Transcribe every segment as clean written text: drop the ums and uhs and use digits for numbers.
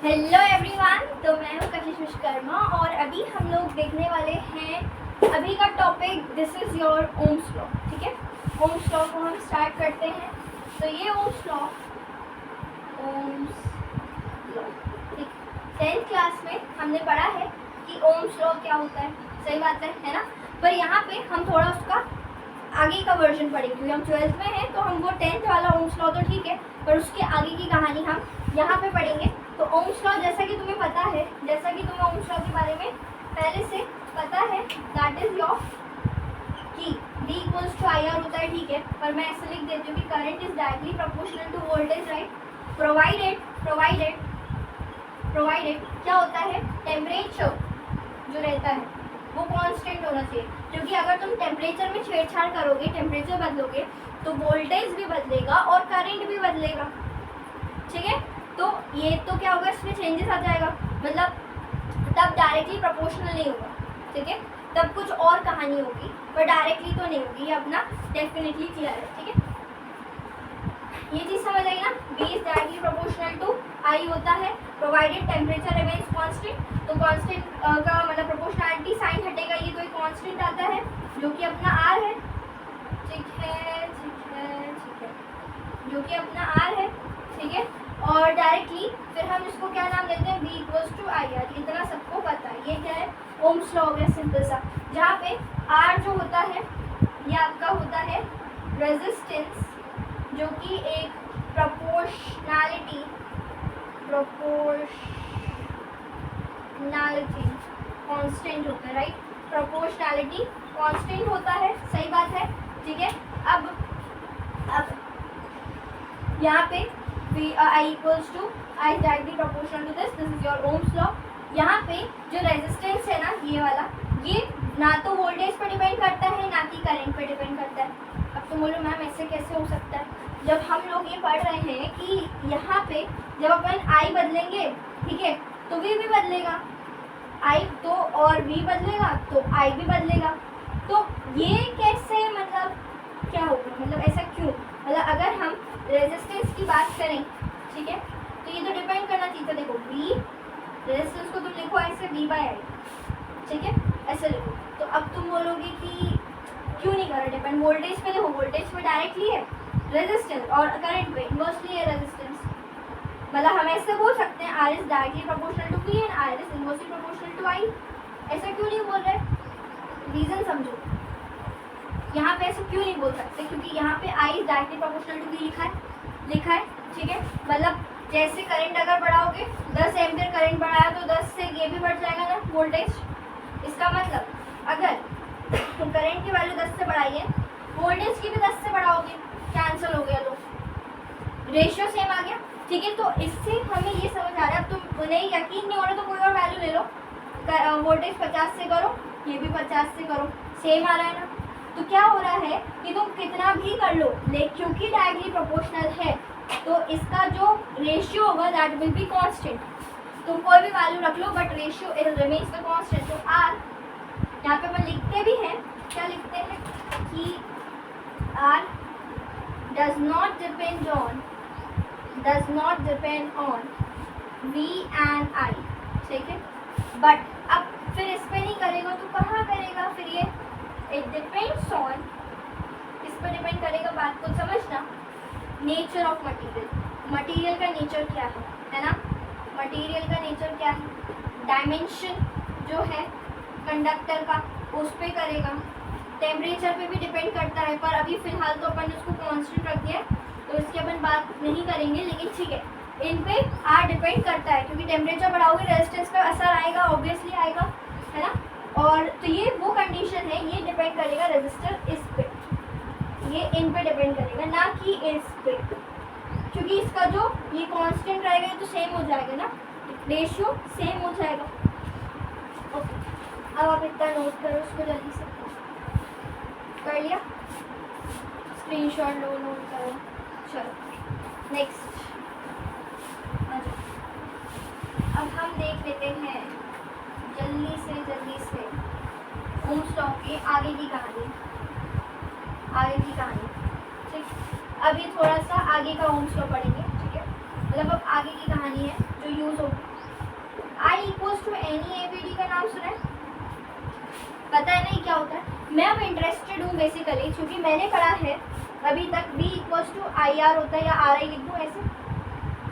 Hello everyone, तो मैं हूँ कशिश विश्वकर्मा और अभी हम लोग देखने वाले हैं अभी का topic this is your Ohm's law. ठीक है, ओम्स लॉ को हम स्टार्ट करते हैं। तो ये ओम्स लॉ ठीक, 10th क्लास में हमने पढ़ा है कि ओम्स लॉ क्या होता है। सही बात है ना। पर यहाँ पे हम थोड़ा उसका आगे का वर्जन पढ़ेंगे क्योंकि हम 12th में हैं, तो हम वो 10th वाला ओम्स लॉ तो ठीक है, पर उसके आगे की कहानी हम यहाँ पे पढ़ेंगे। तो ओम्स लॉ जैसा कि तुम्हें पता है, जैसा कि तुम्हें ओम्स लॉ के बारे में पहले से पता है, दैट इज योर कि D equals to I R होता है। ठीक है, पर मैं ऐसे लिख देती हूँ कि current is directly proportional to voltage, right. Provided क्या होता है, टेम्परेचर जो रहता है वो कांस्टेंट होना चाहिए, क्योंकि अगर तुम टेम्परेचर में छेड़छाड़ करोगे, टेम्परेचर बदलोगे, तो वोल्टेज भी बदलेगा और करंट भी बदलेगा। ठीक है, तो ये तो क्या होगा, इसमें चेंजेस आ जाएगा, मतलब तब डायरेक्टली प्रोपोर्शनल नहीं होगा। ठीक है, तब कुछ और कहानी होगी, पर डायरेक्टली तो नहीं होगी। ये अपना डेफिनेटली क्लियर है। ठीक है, ये चीज़ समझ आई ना। B is directly proportional to I होता है, प्रोवाइडेड टेम्परेचर रिमेन्स कांस्टेंट। तो कांस्टेंट का मतलब प्रोपोर्शनलिटी साइन हटेगा, ये तो एक कांस्टेंट आता है जो कि अपना R है। ठीक है, जो कि अपना R है। ठीक है, और डायरेक्टली फिर हम इसको क्या नाम देते हैं, V equals to I R. इतना सबको पता है। ये क्या है, ओम्स लॉ हो गया सिंपल सा, जहाँ पे R जो होता है ये आपका होता है रेजिस्टेंस, जो कि एक प्रोपोर्शनैलिटी कांस्टेंट होता है, राइट। प्रोपोर्शनैलिटी कांस्टेंट होता है, सही बात है। ठीक है, अब यहाँ पे I equals to I directly proportional to this is your Ohm's law. यहाँ पे जो रेजिस्टेंस है ना, ये वाला, ये ना तो वोल्टेज पे डिपेंड करता है ना कि करंट पे डिपेंड करता है। अब तुम बोलो मैम ऐसे कैसे हो सकता है, जब हम लोग ये पढ़ रहे हैं कि यहाँ पे जब अपन I बदलेंगे, ठीक है, तो V भी बदलेगा, I तो और V बदलेगा तो I भी बदलेगा। तो ये कैसे, मतलब क्या होगा, मतलब ऐसा क्यों, मतलब अगर हम रेजिस्टेंस की बात करें, ठीक है, तो ये तो डिपेंड करना चाहिए था। देखो V रेजिस्टेंस को तुम लिखो ऐसे V बाय I, ठीक है, ऐसे लिखो। तो अब तुम बोलोगे कि क्यों नहीं करा डिपेंड, वोल्टेज पे देखो, वोल्टेज पे डायरेक्टली है रेजिस्टेंस और करंट पे इनवर्सली है रेजिस्टेंस। मतलब हम ऐसे बोल सकते हैं R is directly proportional to V and R is inversely proportional to I। ऐसा क्यों नहीं बोल रहे, रीजन समझो। यहाँ पे ऐसे क्यों नहीं बोल सकते, क्योंकि यहाँ पे I is directly proportional to V लिखा है। ठीक है, मतलब जैसे करंट अगर बढ़ाओगे, 10 एम्पियर करंट बढ़ाया तो 10 से ये भी बढ़ जाएगा ना वोल्टेज। इसका मतलब अगर करंट की वैल्यू 10 से बढ़ाइए, वोल्टेज की भी 10 से बढ़ाओगे, कैंसिल हो गया, तो रेशियो सेम आ गया। ठीक है, तो इससे हमें ये समझ आ रहा है। अब तुम उन्हें यकीन नहीं हो रहा तो कोई और वैल्यू ले लो, वोल्टेज 50 से करो, ये भी 50 से करो, सेम आ रहा है ना। तो क्या हो रहा है कि तुम कितना भी कर लो, लेकिन क्योंकि डायरेक्टली प्रोपोर्शनल है, तो इसका जो रेशियो होगा दैट विल बी कांस्टेंट। तुम कोई भी वैल्यू रख लो but ratio remains the constant. तो R यहाँ पे अपन लिखते भी हैं, क्या लिखते हैं कि R does not depend on V and I। ठीक है, बट अब फिर इस पे नहीं करेगा तो कहाँ करेगा फिर ये, इट डिपेंड्स ऑन, इस पर डिपेंड करेगा। बात को समझना, नेचर ऑफ मटेरियल का नेचर क्या है ना। मटेरियल का नेचर क्या है, डायमेंशन जो है कंडक्टर का उस पे करेगा, टेम्परेचर पे भी डिपेंड करता है, पर अभी फिलहाल तो अपन उसको कांस्टेंट रख दिया है तो इसकी अपन बात नहीं करेंगे। लेकिन ठीक है, इन पे R डिपेंड करता है, क्योंकि टेम्परेचर बढ़ाओगे रेजिस्टेंस पे असर आएगा, ऑब्वियसली आएगा, है ना। और तो ये वो कंडीशन है, ये डिपेंड करेगा रेजिस्टर इस पे, ये इन पे डिपेंड करेगा ना कि इस पे, क्योंकि इसका जो ये कांस्टेंट रहेगा तो सेम हो जाएगा ना, रेशियो सेम हो जाएगा। ओके, अब आप इतना नोट करो उसको जल्दी से, कर लिया, स्क्रीनशॉट लो, नोट करो। चलो नेक्स्ट, अब हम देख लेते हैं जल्दी से ओम्स लॉ के आगे की कहानी। ठीक, अभी थोड़ा सा आगे का ओम्स लॉ पढ़ेंगे। ठीक है, मतलब अब आगे की कहानी है जो यूज होगी। I equals to any ABD का नाम सुना है, पता है ना ये क्या होता है? मैं अब इंटरेस्टेड हूँ बेसिकली, क्योंकि मैंने पढ़ा है अभी तक B equals to I R होता है, या आर आई लिख दूँ ऐसे,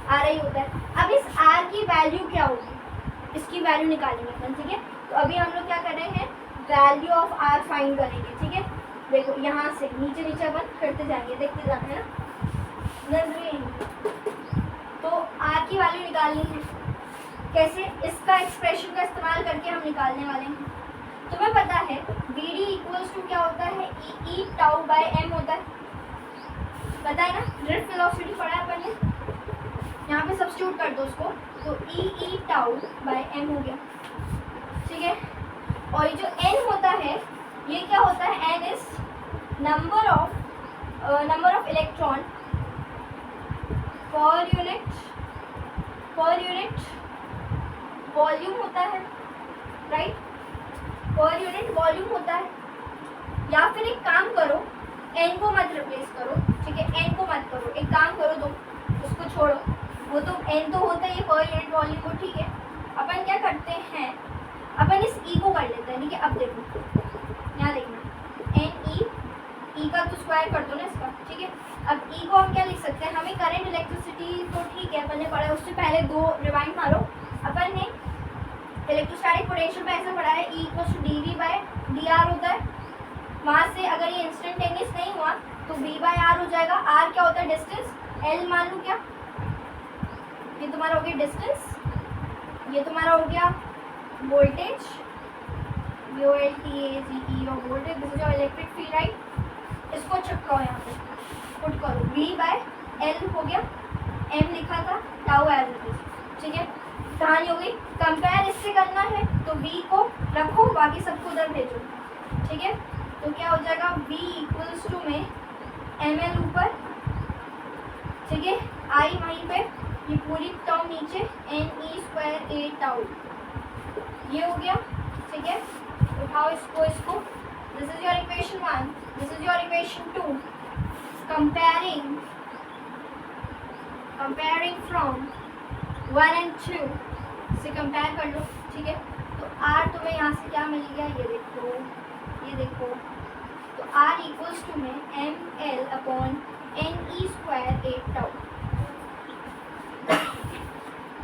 आर आई होता है। अब इस आर की वैल्यू क्या होगी, इसकी वैल्यू निकालेंगे अपन, ठीक है। तो अभी हम लोग क्या कर रहे हैं, वैल्यू ऑफ आर फाइंड करेंगे, ठीक है। देखो यहाँ से नीचे नीचे अपन करते जाएंगे, देखते जाना है ना, नजरें। तो आर की वैल्यू निकालनी है, कैसे? इसका एक्सप्रेशन का इस्तेमाल करके हम निकालने वाले हैं। तुम्हें पता है बी डी इक्वल्स टू क्या होता है, ई टाउ बाय एम होता है, पता है ना, ड्रिफ्ट वेलोसिटी पढ़ा है अपन ने। यहाँ पे सब्स्टिट्यूट कर दो उसको, तो ई टाउ बाय एम हो गया, ठीक है। और ये जो एन होता है ये क्या होता है, n is number of electron per unit volume होता है, राइट, पर यूनिट वॉल्यूम होता है। या फिर एक काम करो, एन को मत रिप्लेस करो, ठीक है, एन को मत करो, एक काम करो, दो उसको छोड़ो, वो तो एन तो होता है ये पर यूनिट वॉल्यूम को, ठीक है। अपन क्या करते हैं, अपन इस ई को कर लेते हैं, ठीक है। अब देखो यहाँ देखना, एन ई का तो स्क्वायर कर दो ना इसका, ठीक है। अब ई को हम क्या लिख सकते हैं, हमें करंट इलेक्ट्रिसिटी तो ठीक है अपन ने पढ़ा है, उससे पहले दो रिवाइंड मारो। अपन ने इलेक्ट्रोस्टैटिक पोटेंशियल में ऐसा पढ़ा है, E equals to d V by d R होता है। वहाँ से अगर ये इंस्टेंटेनियस नहीं हुआ तो बी बाय आर हो जाएगा। आर क्या होता है, डिस्टेंस, एल मान लूँ क्या, ये तुम्हारा हो गया डिस्टेंस, ये तुम्हारा हो गया वोल्टेज, VOLTAGE और voltage, this is your electric field, right. इसको चिपकाओ यहाँ पे, पुट करो, V बाय L हो गया, M लिखा था, टाउ एज इट इज, ठीक है। कहानी हो गई। कंपेयर इससे करना है तो V को रखो, बाकी सबको उधर भेजो, ठीक है। तो क्या हो जाएगा, V इक्वल्स टू में ML ऊपर, ठीक है, I वहीं पे, ये पूरी टर्म नीचे, NE स्क्वायर A टाउ, ये हो गया, ठीक है। उठाओ इसको, this is your equation 1, this is your equation 2। Comparing from 1 and 2 से कंपेयर कर लो, ठीक है। तो R तुम्हें यहाँ से क्या मिल गया, ये देखो, तो R इक्वल्स टू में ML upon NE square A tau.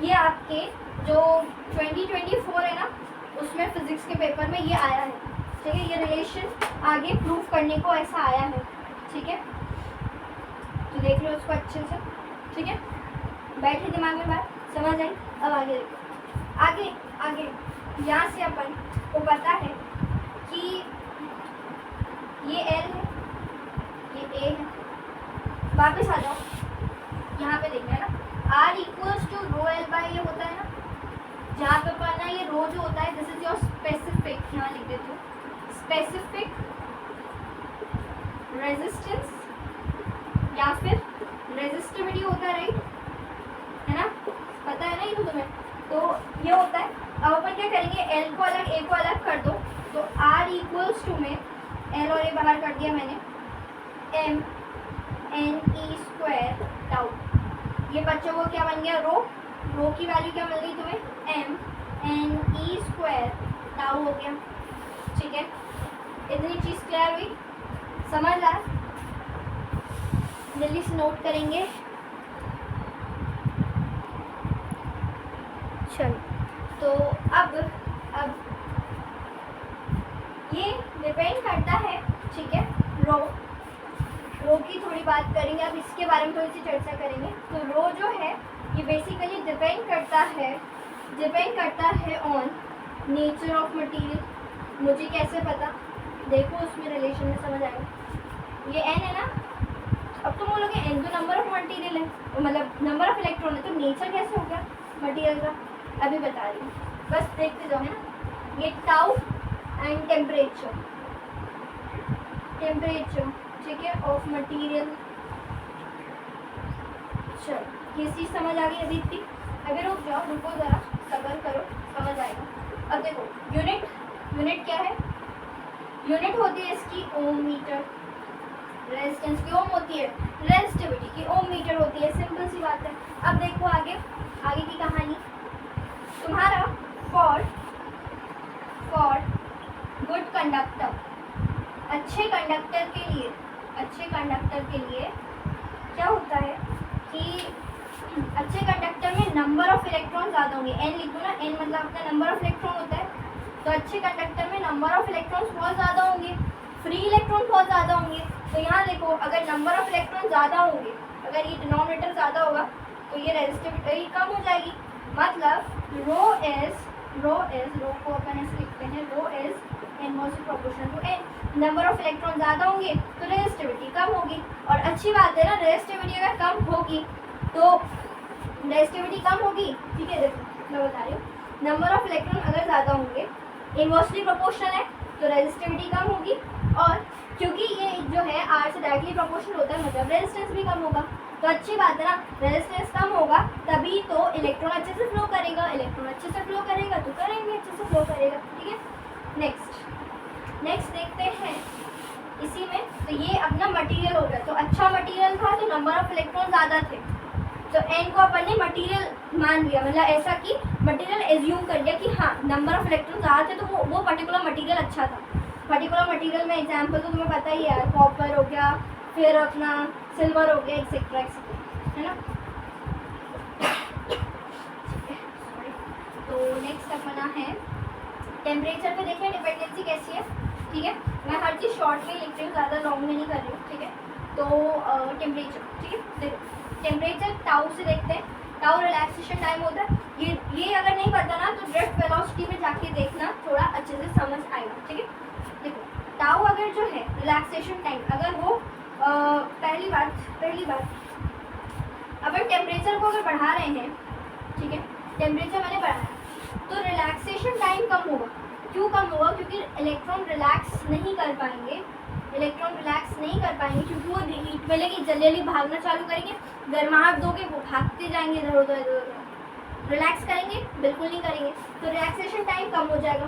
ये आपके जो 2024 है ना, उसमें फिजिक्स के पेपर में ये आया है, ठीक है। ये रिलेशन आगे प्रूफ करने को ऐसा आया है, ठीक है। तो देख लो उसको अच्छे से, ठीक है, बैठे दिमाग में बात समझ आई। अब आगे देखो, आगे यहाँ से अपन को पता है कि ये L है, ये A है। वापस आ जाओ, यहाँ पे देखना है ना, R equals to rho L by ये होता है ना, जहाँ पे पढ़ना ये रो जो होता है, दिस इज योर स्पेसिफिक, यहाँ लिख देती हूँ, स्पेसिफिक रेजिस्टेंस या फिर रेजिस्टिविटी होता है, राइट, है ना, पता है ना ये तो तुम्हें। तो ये होता है। अब अपन क्या करेंगे, L को अलग A को अलग कर दो, तो R इक्वल्स टू में L और A बाहर कर दिया मैंने, M NE स्क्वायर टाउ। ये बच्चों को क्या बन गया, रो की वैल्यू क्या मिल गई तुम्हें, M NE स्क्वायर टाउ हो गया, ठीक है। इतनी चीज़ क्लियर हुई, समझ आया, जल्दी से नोट करेंगे। चलो, तो अब ये डिपेंड करता है, ठीक है, रो की थोड़ी बात करेंगे, अब इसके बारे में थोड़ी सी चर्चा करेंगे। तो रो जो है ये बेसिकली डिपेंड करता है ऑन नेचर ऑफ मटेरियल। मुझे कैसे पता, देखो उसमें रिलेशन में समझ आएगा। ये n है ना, अब तुम बोलोगे n तो नंबर ऑफ मटेरियल है, मतलब नंबर ऑफ इलेक्ट्रॉन है, तो नेचर कैसे हो गया मटेरियल का, अभी बता रही हूँ, बस देखते जाओ, है ना। ये टाउ एंड टेम्परेचर, ठीक है, ऑफ मटेरियल। चलो, ये चीज़ समझ आ गई अभी इतनी। अभी रुको ज़रा, सब्र करो, समझ आएगा। अब देखो, यूनिट क्या है, यूनिट होती है इसकी ओम मीटर, रेजिस्टेंस की ओम होती है, रेजिस्टिविटी की ओम मीटर होती है, सिंपल सी बात है। अब देखो नंबर ऑफ इलेक्ट्रॉन ज़्यादा होंगे, n लिख दो ना, n मतलब अपना नंबर ऑफ इलेक्ट्रॉन होता है, तो अच्छे कंडक्टर में नंबर ऑफ इलेक्ट्रॉन्स बहुत ज़्यादा होंगे, फ्री इलेक्ट्रॉन बहुत ज़्यादा होंगे। तो यहाँ देखो अगर नंबर ऑफ इलेक्ट्रॉन ज़्यादा होंगे, अगर ये डिनोमिनेटर ज़्यादा होगा तो ये रेजिस्टिविटी कम हो जाएगी, मतलब रो को अपन ऐसे लिखते हैं, rho is inversely proportional to n, number of electron ज़्यादा होंगे तो रेजिस्टिविटी कम होगी। और अच्छी बात है ना, रेजिस्टिविटी अगर कम होगी तो रेजिस्टिविटी कम होगी, ठीक है। देखो मैं बता रही हूँ, नंबर ऑफ इलेक्ट्रॉन अगर ज़्यादा होंगे, इनवर्सली प्रोपोर्शनल है तो रेजिस्टिविटी कम होगी, और क्योंकि ये जो है R से डायरेक्टली प्रोपोर्शनल होता है, मतलब रेजिस्टेंस भी कम होगा। तो अच्छी बात है ना, रेजिस्टेंस कम होगा तभी तो इलेक्ट्रॉन अच्छे से फ्लो करेगा, इलेक्ट्रॉन अच्छे से फ्लो करेगा तो करंट भी अच्छे से फ्लो करेगा, ठीक है। नेक्स्ट देखते हैं इसी में, तो ये अपना मटेरियल हो गया, तो अच्छा मटेरियल था तो नंबर ऑफ इलेक्ट्रॉन ज़्यादा थे, तो n को अपन ने मटेरियल मान लिया, मतलब ऐसा कि मटेरियल एज्यूम कर लिया कि हाँ नंबर ऑफ इलेक्ट्रॉन ज़्यादा थे तो वो पर्टिकुलर मटेरियल अच्छा था। पर्टिकुलर मटेरियल में एग्जांपल तो तुम्हें पता ही है, कॉपर हो गया, फिर अपना सिल्वर हो गया, एक्सेट्रा एक्सेट्रा, है ना। तो नेक्स्ट अपना है टेम्परेचर पे देखें डिपेंडेंसी कैसी है, ठीक है। मैं हर चीज़ शॉर्ट में लिख रही हूँ, ज़्यादा लॉन्ग में नहीं कर रही हूँ, ठीक है। तो टेम्परेचर, ठीक है, देखो टेम्परेचर टाउ से देखते हैं, टाउ रिलैक्सेशन टाइम होता है, ये अगर नहीं पता ना तो ड्रिफ्ट वेलोसिटी में जाके देखना, थोड़ा अच्छे से समझ आएगा, ठीक है। देखो टाउ अगर जो है रिलैक्सेशन टाइम, अगर वो पहली बात अपन टेम्परेचर को अगर बढ़ा रहे हैं, ठीक है, टेम्परेचर मैंने बढ़ाया तो रिलैक्सेशन टाइम कम होगा। क्यों कम होगा? क्योंकि इलेक्ट्रॉन रिलैक्स नहीं कर पाएंगे, क्योंकि वो हीट मिलेगी, जल्दी भागना चालू करेंगे, गर्माहट दोगे वो भागते जाएंगे इधर उधर। रिलैक्स करेंगे? बिल्कुल नहीं करेंगे, तो रिलैक्सेशन टाइम कम हो जाएगा।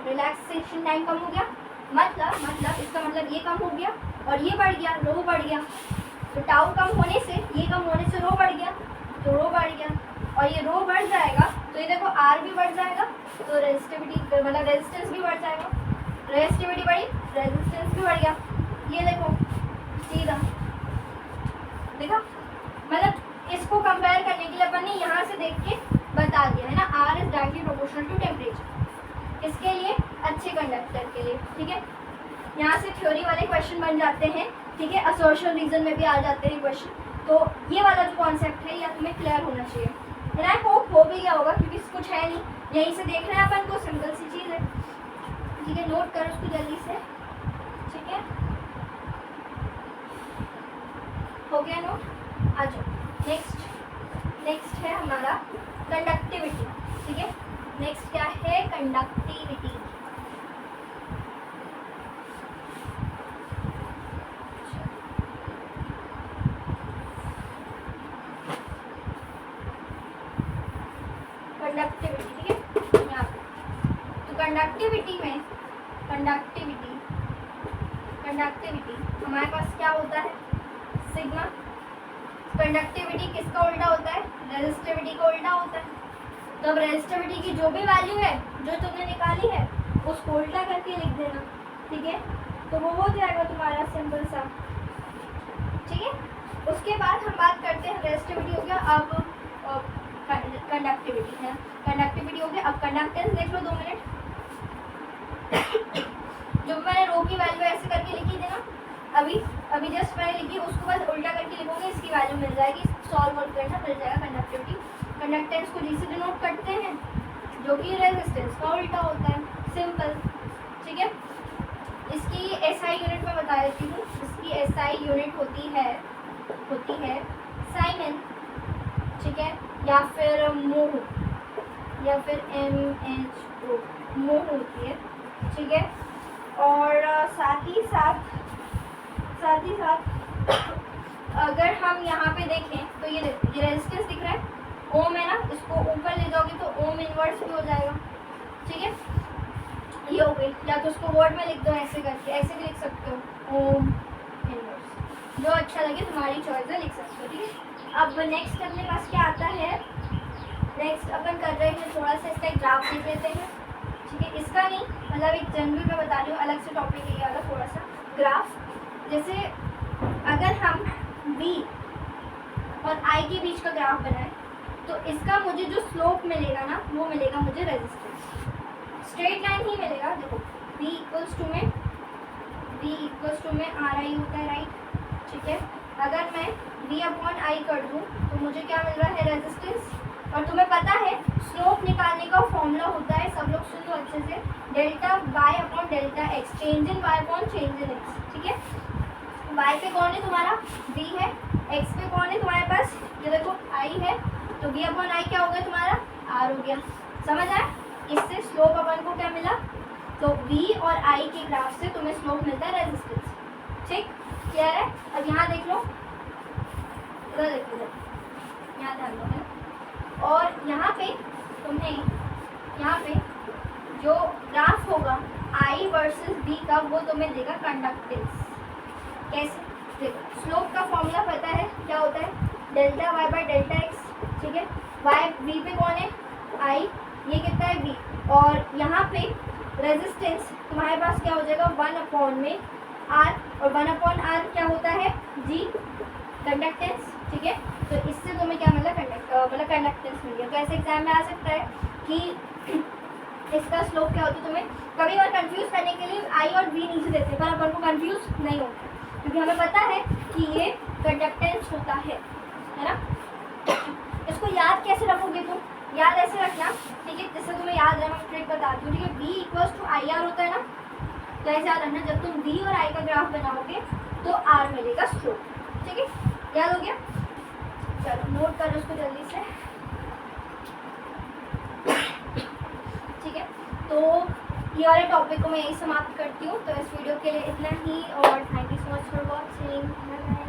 रिलैक्सेशन टाइम कम हो गया मतलब इसका मतलब ये कम हो गया और ये बढ़ गया, रो बढ़ गया। तो टाउ कम होने से, ये कम होने से रो बढ़ गया, तो रो बढ़ गया, और ये रो बढ़ जाएगा तो ये देखो आर भी बढ़ जाएगा, तो रेजिस्टिविटी मतलब रेजिस्टेंस भी बढ़ जाएगा। रेजिस्टिविटी बढ़ी, रेजिस्टेंस भी बढ़ गया। ये देखो सीधा देखा, मतलब इसको कंपेयर करने के लिए अपन ने यहाँ से देख के बता दिया है ना, R is directly proportional to temperature. इसके लिए अच्छे कंडक्टर के लिए, ठीक है। यहाँ से थ्योरी वाले क्वेश्चन बन जाते हैं, ठीक है, असर्शन रीजन में भी आ जाते हैं क्वेश्चन। तो ये वाला जो कॉन्सेप्ट है ये तुम्हें क्लियर होना चाहिए, एंड आई होप हो भी गया होगा, क्योंकि कुछ है नहीं, यहीं से देख रहे हैं अपन को, सिंपल सी चीज़ है, ठीक है। नोट करो उसको जल्दी से, ठीक है, हो गया नोट। आ जाओ नेक्स्ट है हमारा कंडक्टिविटी, ठीक है। नेक्स्ट क्या है? कंडक्टिविटी। कंडक्टिविटी, ठीक है, यहाँ पे तो कंडक्टिविटी हमारे पास क्या होता है? सिग्मा। कंडक्टिविटी किसका उल्टा होता है? रेजिस्टिविटी का उल्टा होता है। तो अब रेजिस्टिविटी की जो भी वैल्यू है जो तुमने निकाली है उसको उल्टा करके लिख देना, ठीक है, तो वो हो जाएगा तुम्हारा सिंपल सा, ठीक है। उसके बाद हम बात करते हैं, रेजिस्टिविटी हो गया, अब कंडक्टिविटी है, कंडक्टिविटी हो गया। अब कंडक्टेंस देख लो 2 मिनट। जो मैंने रो की वैल्यू ऐसे करके लिखी थी ना, अभी जस्ट मैंने लिखी, उसको बस उल्टा करके लिखोगे, इसकी वैल्यू मिल जाएगी, सॉल्व और करना मिल जाएगा कंडक्टिविटी। कंडक्टेंस को जी से डिनोट करते हैं, जो कि रेजिस्टेंस का उल्टा होता है, सिंपल, ठीक है। इसकी एसआई यूनिट में बता देती हूँ, इसकी एसआई यूनिट होती है साइमन, ठीक है, या फिर मोह, या फिर MHO, मोह होती है, ठीक है। और साथ ही साथ अगर हम यहाँ पे देखें तो ये रेजिस्टेंस दिख रहा है, ओम है ना, इसको ऊपर ले जाओगे तो ओम इनवर्स भी हो जाएगा, ठीक है। ये हो गई, या तो उसको वर्ड में लिख दो ऐसे करके, ऐसे भी लिख सकते हो, ओम इनवर्स, जो अच्छा लगे तुम्हारी चॉइस है, लिख सकते हो, ठीक है। अब नेक्स्ट अपने पास क्या आता है? नेक्स्ट अपन कर रहे हैं थोड़ा सा इसका एक ग्राफ देख लेते हैं, ठीक है। इसका नहीं, मतलब एक जनरल में बता रही हूँ, अलग से टॉपिक है ये वाला, थोड़ा सा ग्राफ। जैसे अगर हम V और I के बीच का ग्राफ बनाए, तो इसका मुझे जो स्लोप मिलेगा ना वो मिलेगा मुझे रेजिस्टेंस, स्ट्रेट लाइन ही मिलेगा। देखो v इक्वल्स टू में आर आई होता है, राइट, ठीक है। अगर मैं v अपॉन आई कर दूँ तो मुझे क्या मिल रहा है, रेजिस्टेंस। और तुम्हें पता है स्लोप निकालने का फॉर्मूला होता है, सब लोग सुन लो अच्छे से, delta Y upon delta X, change in Y upon change in X, ठीक है। वाई पे कौन है तुम्हारा, v है, एक्स पे कौन है तुम्हारे पास, ये देखो आई है, तो v अपॉन आई क्या हो गया तुम्हारा, r हो गया। समझ आया, इससे स्लोप अपन को क्या मिला, तो v और i के ग्राफ से तुम्हें स्लोप मिलता है रेजिस्टेंस, ठीक, क्लियर है। अब यहाँ देख लो, इधर देखो, यहाँ ध्यान दो, है। और यहाँ पे तुम्हें यहाँ पे जो ग्राफ होगा i वर्सेस v का, वो तुम्हें देगा कंडक्टेंस। कैसे, देखो स्लोप का फॉर्मूला पता है क्या होता है, delta Y by delta X, ठीक है। वाई वी पे कौन है, i, ये कितना है v, और यहाँ पे रेजिस्टेंस तुम्हारे पास क्या हो जाएगा, 1 अपॉन में r, और 1 अपॉन r क्या होता है, g, कंडक्टेंस, ठीक है। तो इससे तुम्हें क्या मिला, मतलब कंडक्टेंस मिल गया। तो ऐसे एग्जाम में आ सकता है कि इसका स्लोप क्या होता है, तुम्हें कभी बार कंफ्यूज करने के लिए i और v नीचे देते हैं, पर अपन को कंफ्यूज नहीं होता क्योंकि हमें पता है कि ये कंडक्टेंस होता है ना। इसको याद कैसे रखोगे तुम, याद ऐसे रखना, ठीक है, जैसे तुम्हें याद रहे, मैं ट्रिक बताती हूँ, ठीक है। v equals to I R होता है ना, तो ऐसे याद रखना, जब तुम v और i का ग्राफ बनाओगे तो r मिलेगा स्लोप, ठीक है, याद हो गया। चलो नोट करो उसको जल्दी से, ठीक है। तो ये वाले टॉपिक को मैं यही समाप्त करती हूँ। तो इस वीडियो के लिए इतना ही, और thank you so much for watching, bye bye.